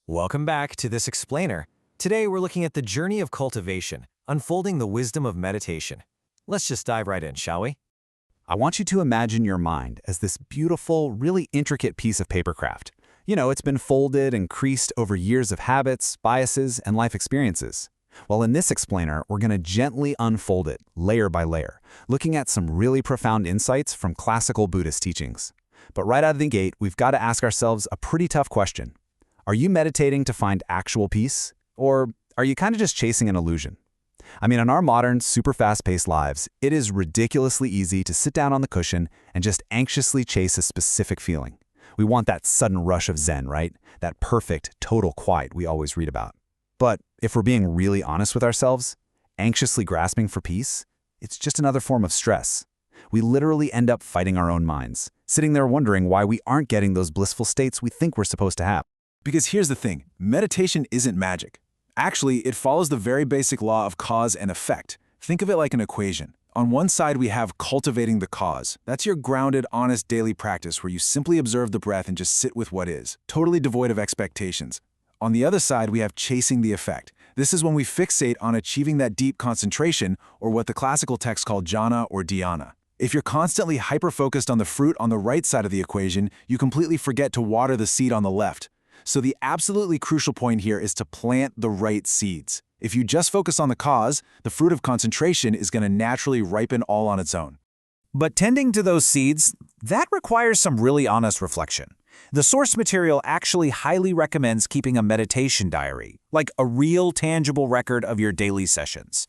Welcome back to this explainer. Today we're looking at the journey of cultivation, unfolding the wisdom of meditation. Let's just dive right in, shall we? I want you to imagine your mind as this beautiful, really intricate piece of papercraft. It's been folded and creased over years of habits, biases, and life experiences. Well, in this explainer, we're going to gently unfold it, layer by layer, looking at some really profound insights from classical Buddhist teachings. But right out of the gate, we've got to ask ourselves a pretty tough question. Are you meditating to find actual peace? Or are you kind of just chasing an illusion? In our modern, super fast-paced lives, it is ridiculously easy to sit down on the cushion and just anxiously chase a specific feeling. We want that sudden rush of Zen, right? That perfect, total quiet we always read about. But if we're being really honest with ourselves, anxiously grasping for peace, it's just another form of stress. We literally end up fighting our own minds, sitting there wondering why we aren't getting those blissful states we think we're supposed to have. Because here's the thing, meditation isn't magic. Actually, it follows the very basic law of cause and effect. Think of it like an equation. On one side, we have cultivating the cause. That's your grounded, honest daily practice where you simply observe the breath and just sit with what is, totally devoid of expectations. On the other side, we have chasing the effect. This is when we fixate on achieving that deep concentration, or what the classical texts call jhana or dhyana. If you're constantly hyper-focused on the fruit on the right side of the equation, you completely forget to water the seed on the left. So the absolutely crucial point here is to plant the right seeds. If you just focus on the cause, the fruit of concentration is going to naturally ripen all on its own. But tending to those seeds, that requires some really honest reflection. The source material actually highly recommends keeping a meditation diary, like a real tangible record of your daily sessions.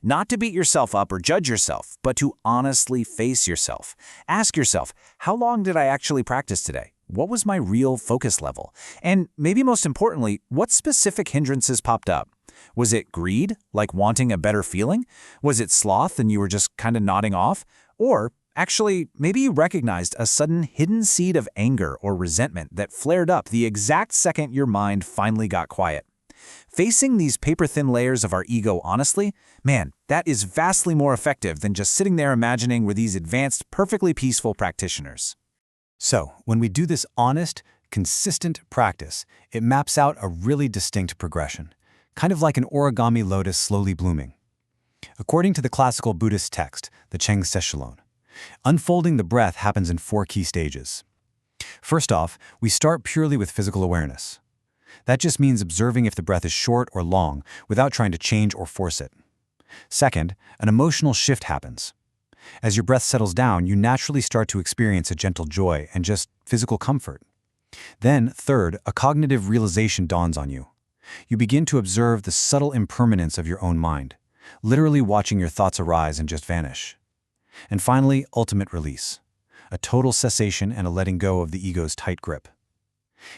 Not to beat yourself up or judge yourself, but to honestly face yourself. Ask yourself, how long did I actually practice today? What was my real focus level? And maybe most importantly, what specific hindrances popped up? Was it greed, like wanting a better feeling? Was it sloth and you were just kind of nodding off? Or actually, maybe you recognized a sudden hidden seed of anger or resentment that flared up the exact second your mind finally got quiet. Facing these paper-thin layers of our ego honestly, man, that is vastly more effective than just sitting there imagining we're these advanced, perfectly peaceful practitioners. So, when we do this honest, consistent practice, it maps out a really distinct progression, kind of like an origami lotus slowly blooming. According to the classical Buddhist text, the Cheng Seshalon, unfolding the breath happens in 4 key stages. First off, we start purely with physical awareness. That just means observing if the breath is short or long without trying to change or force it. Second, an emotional shift happens. As your breath settles down, you naturally start to experience a gentle joy and just physical comfort. Then, third, a cognitive realization dawns on you. You begin to observe the subtle impermanence of your own mind, literally watching your thoughts arise and just vanish. And finally, ultimate release, a total cessation and a letting go of the ego's tight grip.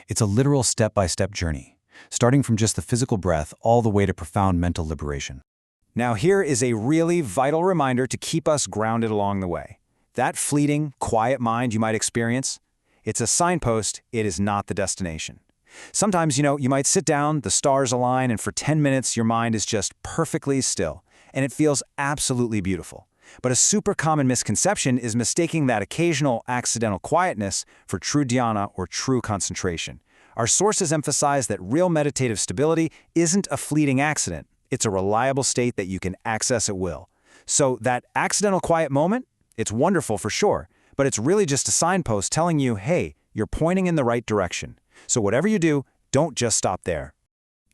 It's a literal step-by-step journey, starting from just the physical breath all the way to profound mental liberation. Now here is a really vital reminder to keep us grounded along the way. That fleeting, quiet mind you might experience, it's a signpost, it is not the destination. Sometimes, you might sit down, the stars align, and for 10 minutes your mind is just perfectly still, and it feels absolutely beautiful. But a super common misconception is mistaking that occasional accidental quietness for true dhyana or true concentration. Our sources emphasize that real meditative stability isn't a fleeting accident. It's a reliable state that you can access at will. So that accidental quiet moment, it's wonderful for sure, but it's really just a signpost telling you, hey, you're pointing in the right direction. So whatever you do, don't just stop there.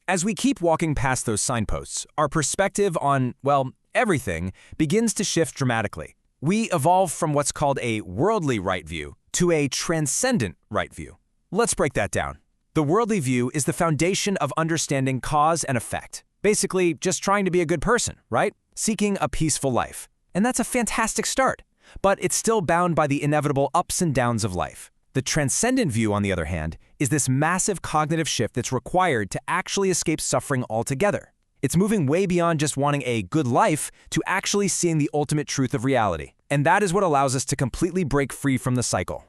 As we keep walking past those signposts, our perspective on, well, everything begins to shift dramatically. We evolve from what's called a worldly right view to a transcendent right view. Let's break that down. The worldly view is the foundation of understanding cause and effect. Basically, just trying to be a good person, right? Seeking a peaceful life. And that's a fantastic start. But it's still bound by the inevitable ups and downs of life. The transcendent view, on the other hand, is this massive cognitive shift that's required to actually escape suffering altogether. It's moving way beyond just wanting a good life to actually seeing the ultimate truth of reality. And that is what allows us to completely break free from the cycle.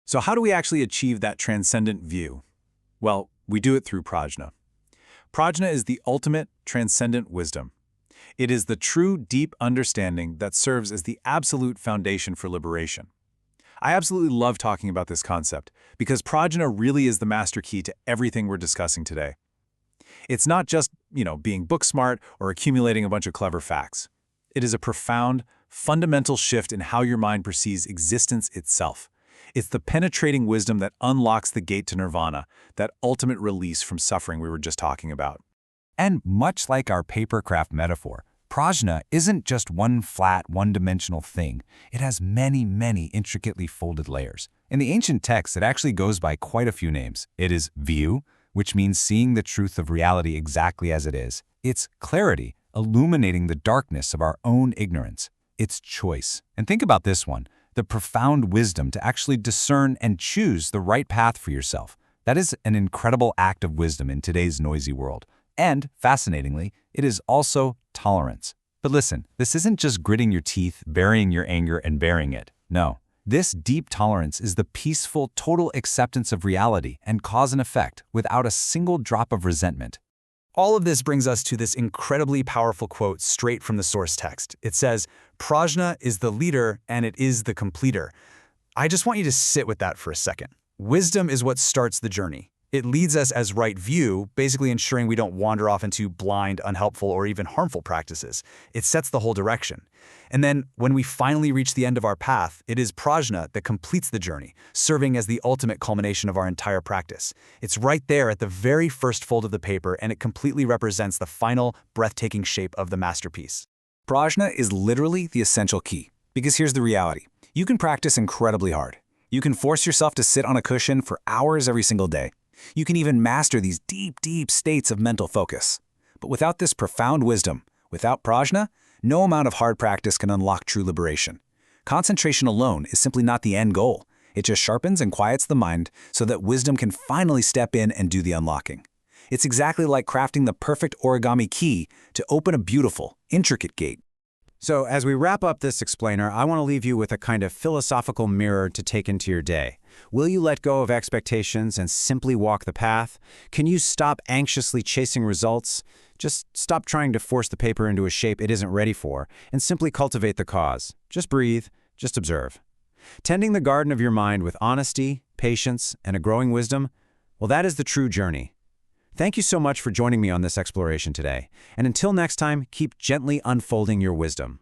So how do we actually achieve that transcendent view? Well, we do it through Prajna. Prajna is the ultimate transcendent wisdom. It is the true, deep understanding that serves as the absolute foundation for liberation. I absolutely love talking about this concept because Prajna really is the master key to everything we're discussing today. It's not just, being book smart or accumulating a bunch of clever facts. It is a profound, fundamental shift in how your mind perceives existence itself. It's the penetrating wisdom that unlocks the gate to nirvana, that ultimate release from suffering we were just talking about. And much like our papercraft metaphor, Prajna isn't just one flat, one-dimensional thing. It has many, many intricately folded layers. In the ancient texts, it actually goes by quite a few names. It is view, which means seeing the truth of reality exactly as it is. It's clarity, illuminating the darkness of our own ignorance. It's choice. And think about this one, the profound wisdom to actually discern and choose the right path for yourself. That is an incredible act of wisdom in today's noisy world. And, fascinatingly, it is also tolerance. But listen, this isn't just gritting your teeth, burying your anger, and bearing it. No. This deep tolerance is the peaceful, total acceptance of reality and cause and effect without a single drop of resentment. All of this brings us to this incredibly powerful quote straight from the source text. It says, "Prajna is the leader and it is the completer." I just want you to sit with that for a second. Wisdom is what starts the journey. It leads us as right view, basically ensuring we don't wander off into blind, unhelpful, or even harmful practices. It sets the whole direction. And then, when we finally reach the end of our path, it is Prajna that completes the journey, serving as the ultimate culmination of our entire practice. It's right there at the very first fold of the paper, and it completely represents the final, breathtaking shape of the masterpiece. Prajna is literally the essential key. Because here's the reality. You can practice incredibly hard. You can force yourself to sit on a cushion for hours every single day. You can even master these deep, deep states of mental focus. But without this profound wisdom, without prajna, no amount of hard practice can unlock true liberation. Concentration alone is simply not the end goal. It just sharpens and quiets the mind so that wisdom can finally step in and do the unlocking. It's exactly like crafting the perfect origami key to open a beautiful, intricate gate. So as we wrap up this explainer, I want to leave you with a kind of philosophical mirror to take into your day. Will you let go of expectations and simply walk the path? Can you stop anxiously chasing results? Just stop trying to force the paper into a shape it isn't ready for, and simply cultivate the cause. Just breathe, just observe. Tending the garden of your mind with honesty, patience, and a growing wisdom, well, that is the true journey. Thank you so much for joining me on this exploration today, and until next time, keep gently unfolding your wisdom.